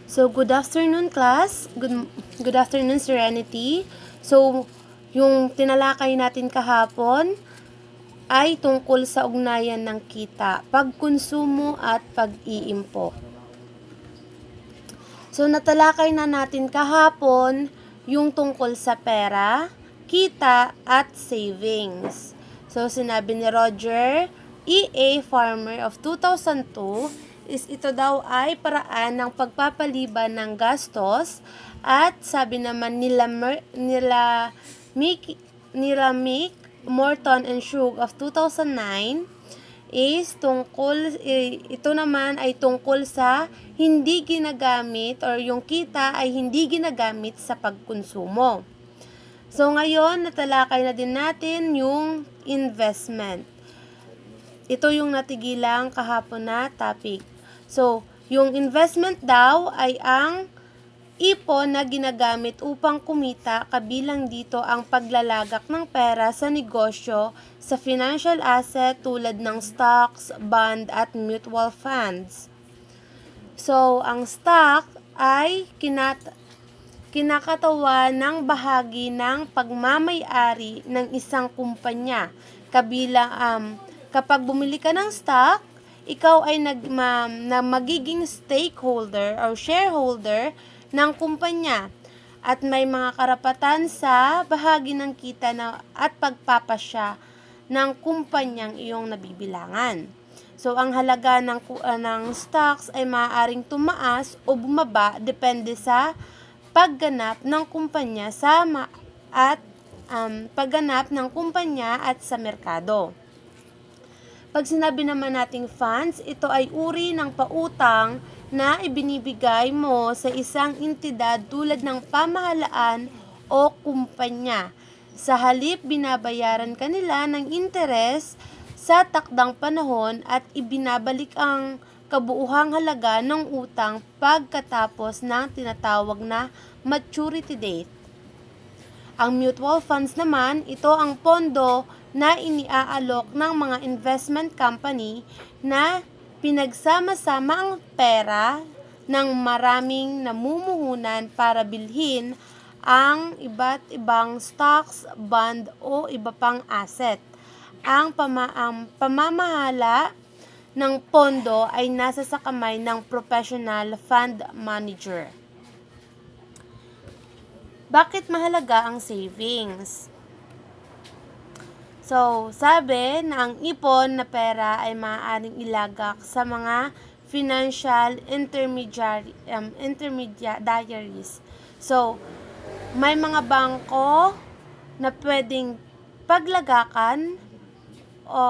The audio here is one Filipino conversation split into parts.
So, good afternoon class. Good afternoon Serenity. So, yung tinalakay natin kahapon ay tungkol sa ugnayan ng kita, pagkonsumo at pag-iimpok. So, natalakay na natin kahapon yung tungkol sa pera, kita at savings. So, sinabi ni Roger E.A. Farmer of 2002 is ito daw ay paraan ng pagpapaliban ng gastos at sabi naman nila Mick Morton and Shug of 2009 is ito naman ay tungkol sa hindi ginagamit or yung kita ay hindi ginagamit sa pagkonsumo. So ngayon, natalakay na din natin yung investment. Ito yung natigilang kahapon na topic. So, yung investment daw ay ang ipon na ginagamit upang kumita, kabilang dito ang paglalagak ng pera sa negosyo sa financial asset tulad ng stocks, bond at mutual funds. So, ang stock ay kinakatawan ng bahagi ng pagmamay-ari ng isang kumpanya. Kabilang kapag bumili ka ng stock, ikaw ay magiging stakeholder or shareholder ng kumpanya at may mga karapatan sa bahagi ng kita at pagpapasya ng kumpanyang iyong nabibilangan. So, ang halaga ng stocks ay maaaring tumaas o bumaba depende sa pagganap ng kumpanya at sa merkado. Pag sinabi naman nating funds, ito ay uri ng pautang na ibinibigay mo sa isang entidad tulad ng pamahalaan o kumpanya. Sa halip, binabayaran kanila ng interes sa takdang panahon at ibinabalik ang kabuuhang halaga ng utang pagkatapos ng tinatawag na maturity date. Ang mutual funds naman, ito ang pondo na iniaalok ng mga investment company na pinagsama-sama ang pera ng maraming namumuhunan para bilhin ang iba't ibang stocks, bond o iba pang asset. Ang pamamahala ng pondo ay nasa sa kamay ng professional fund manager. Bakit mahalaga ang savings? So, sabi na ang ipon na pera ay maaaring ilagak sa mga financial intermediaries. So, may mga bangko na pwedeng paglagakan o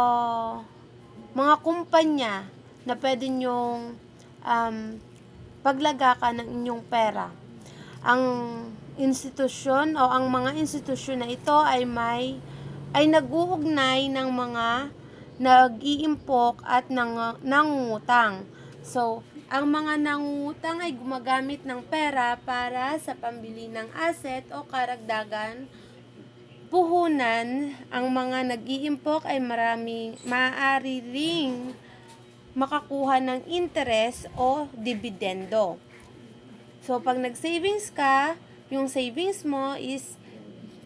mga kumpanya na pwede nyong paglagakan ng inyong pera. Ang institusyon o ang mga institusyon na ito ay nag-uugnay ng mga nag-iimpok at nangungutang. So, ang mga nangungutang ay gumagamit ng pera para sa pambili ng asset o karagdagan puhunan. Ang mga nag-iimpok ay maaari ring makakuha ng interes o dividendo. So, pag nag-savings ka, yung savings mo is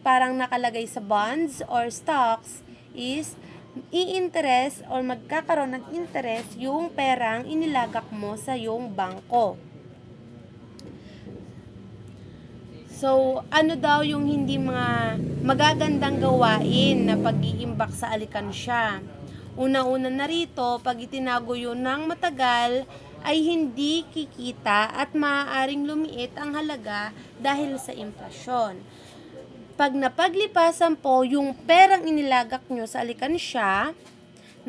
parang nakalagay sa bonds or stocks is i-interest or magkakaroon ng interest yung perang inilagak mo sa yung bangko. So, ano daw yung hindi mga magagandang gawain na pag-iimbak sa alikansya? Una-una na rito, pag itinago yun ng matagal, ay hindi kikita at maaaring lumiit ang halaga dahil sa inflasyon. Pag napaglipasan po yung perang inilagak nyo sa alikansya,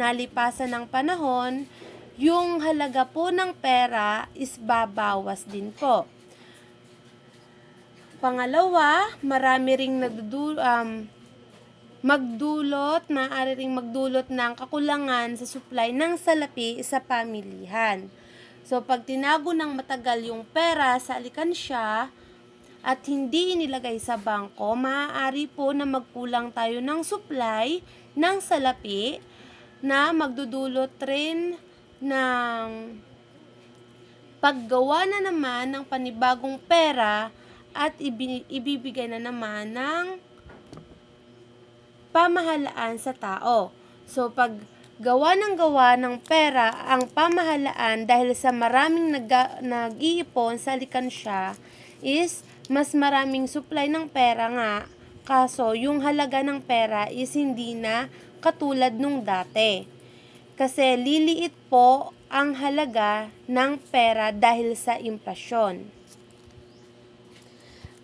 nalipasan ng panahon, yung halaga po ng pera is babawas din po. Pangalawa, marami ring maaari ring magdulot ng kakulangan sa supply ng salapi sa pamilihan. So, pag tinago ng matagal yung pera sa alikansya at hindi inilagay sa bangko, maaari po na magkulang tayo ng supply ng salapi na magdudulot rin ng paggawa na naman ng panibagong pera at ibibigay na naman ng pamahalaan sa tao. So, pag gawa ng pera ang pamahalaan dahil sa maraming nag-iipon sa alikansya is mas maraming supply ng pera nga, kaso yung halaga ng pera is hindi na katulad nung dati. Kasi liliit po ang halaga ng pera dahil sa inflasyon.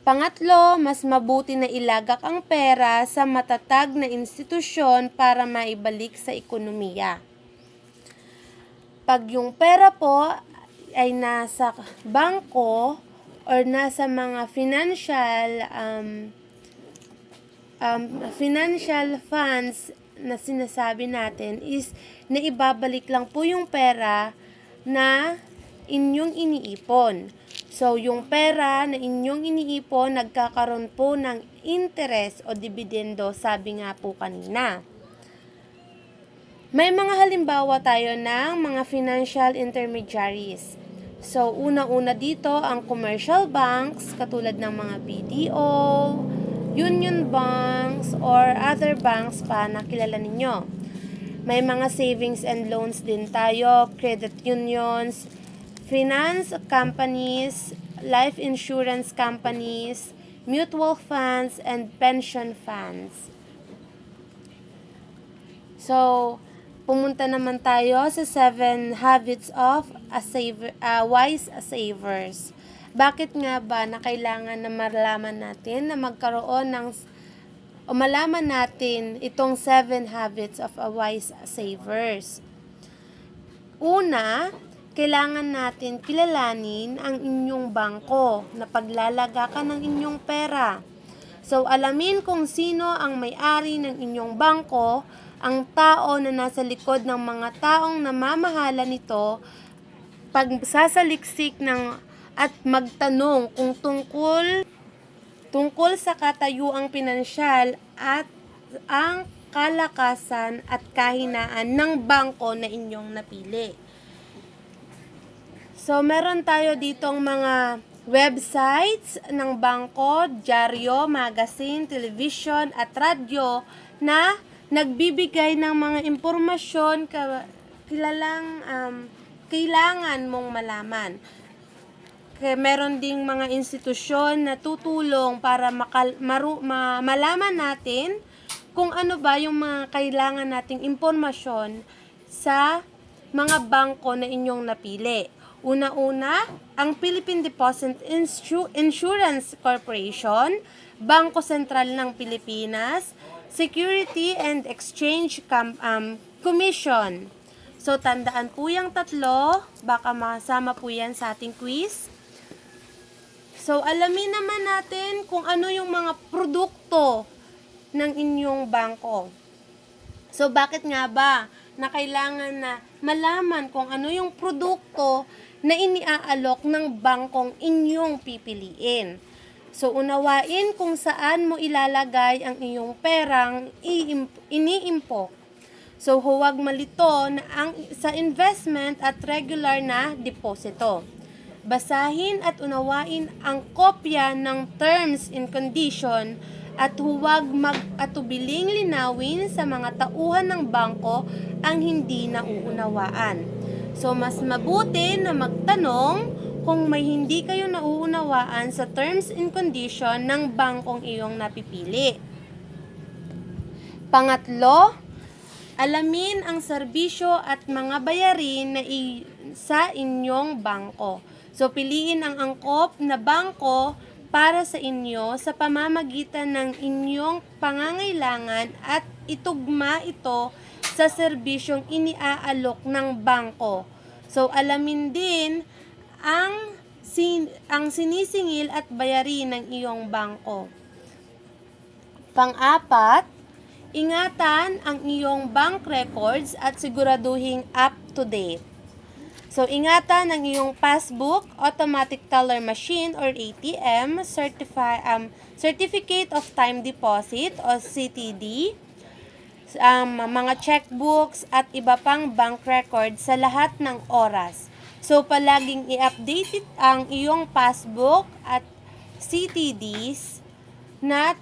Pangatlo, mas mabuti na ilagak ang pera sa matatag na institusyon para maibalik sa ekonomiya. Pag yung pera po ay nasa bangko or nasa mga financial funds na sinasabi natin is naibabalik lang po yung pera na inyong iniipon. So, yung pera na inyong iniipon, nagkakaroon po ng interest o dividendo, sabi nga po kanina. May mga halimbawa tayo ng mga financial intermediaries. So, una-una dito ang commercial banks, katulad ng mga BDO, Union Banks, or other banks pa na kilala ninyo. May mga savings and loans din tayo, credit unions, finance companies, life insurance companies, mutual funds, and pension funds. So, pumunta naman tayo sa 7 habits of wise savers. Bakit nga ba na kailangan na malaman natin na malaman natin itong 7 habits of a wise savers? Una, kailangan natin kilalanin ang inyong bangko na paglalagakan ng inyong pera. So, alamin kung sino ang may-ari ng inyong bangko, ang tao na nasa likod ng mga taong namamahala nito, pagsasaliksik at magtanong kung tungkol sa katayuang pinansyal at ang kalakasan at kahinaan ng bangko na inyong napili. So, meron tayo ditong mga websites ng bangko, dyaryo, magazine, television, at radyo na nagbibigay ng mga impormasyon kailangan mong malaman. Meron ding mga institusyon na tutulong para malaman natin kung ano ba yung mga kailangan nating impormasyon sa mga bangko na inyong napili. Una-una, ang Philippine Deposit Insurance Corporation, Bangko Sentral ng Pilipinas, Security and Exchange Commission. So, tandaan po yung tatlo, baka masama po yan sa ating quiz. So, alamin naman natin kung ano yung mga produkto ng inyong bangko. So, bakit nga ba na kailangan na malaman kung ano yung produkto na iniaalok ng bangkong inyong pipiliin? So, unawain kung saan mo ilalagay ang iyong perang iniimpok. So, huwag malito na sa investment at regular na deposito. Basahin at unawain ang kopya ng terms and condition at huwag mag-atubiling linawin sa mga tauhan ng bangko ang hindi nauunawaan. So, mas mabuti na magtanong kung may hindi kayo nauunawaan sa terms and condition ng bangkong iyong napipili. Pangatlo, alamin ang serbisyo at mga bayarin na sa inyong bangko. So, piliin ang angkop na bangko para sa inyo sa pamamagitan ng inyong pangangailangan at itugma ito sa serbisyong iniaalok ng bangko. So, alamin din ang sinisingil at bayarin ng iyong bangko. Pang-apat, ingatan ang iyong bank records at siguraduhing up-to-date. So, ingatan ang iyong passbook, automatic teller machine or ATM, certificate of time deposit o CTD, mga checkbooks at iba pang bank records sa lahat ng oras. So, palaging i-update ang iyong passbook at CTDs na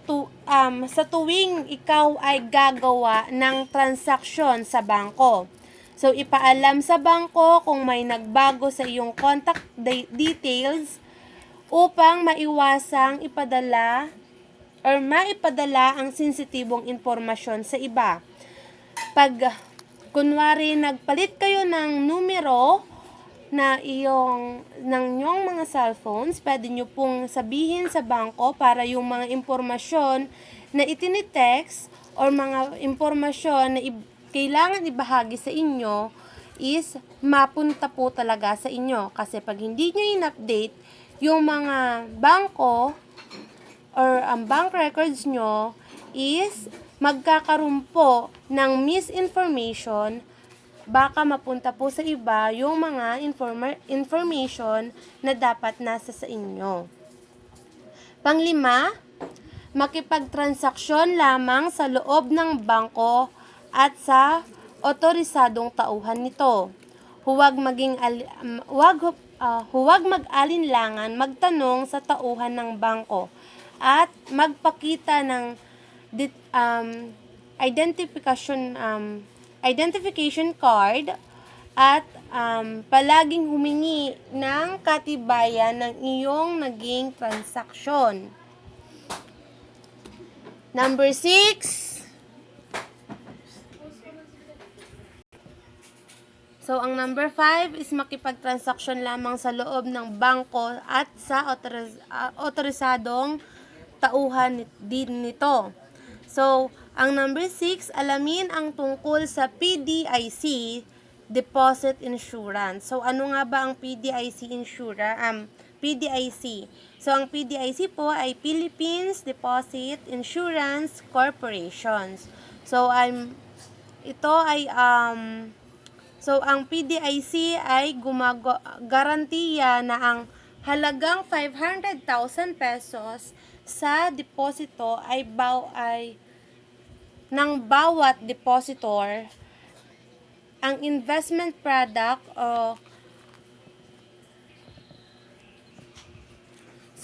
sa tuwing ikaw ay gagawa ng transaksyon sa bangko. So, ipaalam sa bangko kung may nagbago sa iyong contact details upang maiwasang ipadala or maipadala ang sensitibong impormasyon sa iba. Pag kunwari nagpalit kayo ng numero ng iyong mga cellphones, pwede nyo pong sabihin sa bangko para yung mga impormasyon na itinitext or mga impormasyon na kailangan ibahagi sa inyo is mapunta po talaga sa inyo. Kasi pag hindi nyo in-update yung mga bangko or ang bank records nyo is magkakaroon po ng misinformation, baka mapunta po sa iba yung mga information na dapat nasa sa inyo. Panglima, makipagtransaksyon lamang sa loob ng bangko at sa otorisadong tauhan nito. Huwag mag-alinlangan magtanong sa tauhan ng bangko at magpakita ng identification card at palaging humingi ng katibayan ng iyong naging transaksyon. Number 6. So, ang number 5 is makipagtransaksyon lamang sa loob ng bangko at sa otorisadong tauhan din nito. So, ang number 6, alamin ang tungkol sa PDIC, Deposit Insurance. So, ano nga ba ang PDIC insurance? PDIC. So, ang PDIC po ay Philippines Deposit Insurance Corporations. So, ang PDIC ay garantiya na ang halagang 500,000 pesos sa deposito ay ng bawat depositor. Ang investment product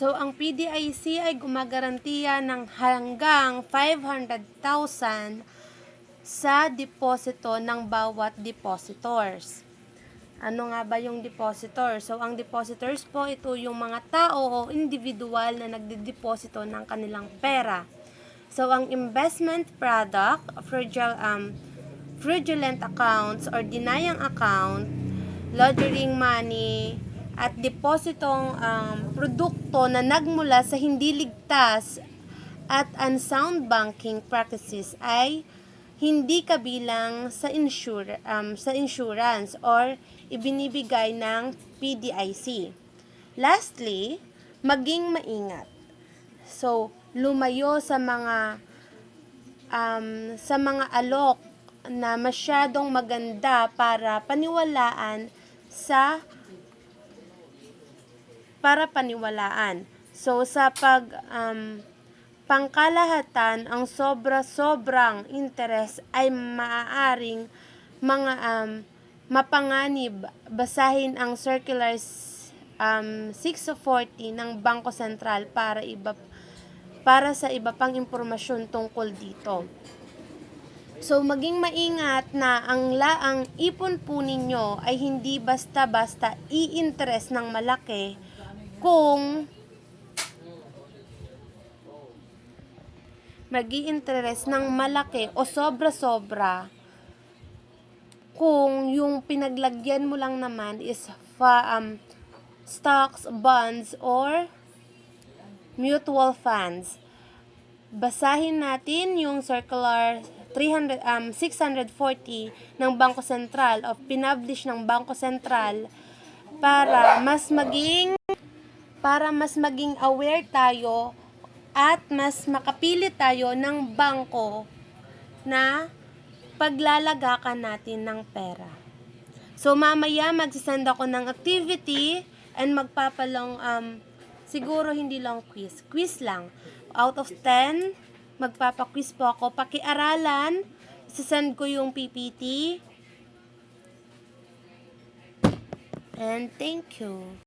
ang PDIC ay gumagarantiya ng hanggang 500,000 sa deposito ng bawat depositors. Ano nga ba yung depositor? So, ang depositors po, ito yung mga tao o individual na nagdedeposito ng kanilang pera. So, ang investment product, fraudulent accounts or denying account, laundering money, at depositong produkto na nagmula sa hindi ligtas at unsound banking practices ay hindi kabilang sa insurance or ibinibigay ng PDIC. Lastly, maging maingat. So, lumayo sa mga alok na masyadong maganda para paniwalaan. So, sa pangkalahatan, ang sobrang interes ay maaaring mapanganib. Basahin ang Circular 640 ng Bangko Sentral para sa iba pang impormasyon tungkol dito. So, maging maingat na ang ipon po ninyo ay hindi basta-basta i-interest ng malaki kung mag-i-interest ng malaki o sobra-sobra kung yung pinaglagyan mo lang naman is stocks, bonds, or mutual funds. Basahin natin yung Circular 640 ng Bangko Sentral o pinablish ng Bangko Sentral para mas maging aware tayo at mas makapili tayo ng bangko na paglalagakan natin ng pera. So, mamaya magsisend ako ng activity and magpapalong, siguro hindi lang quiz lang. Out of 10, magpapaquiz po ako. Pakiaralan, sisend ko yung PPT. And thank you.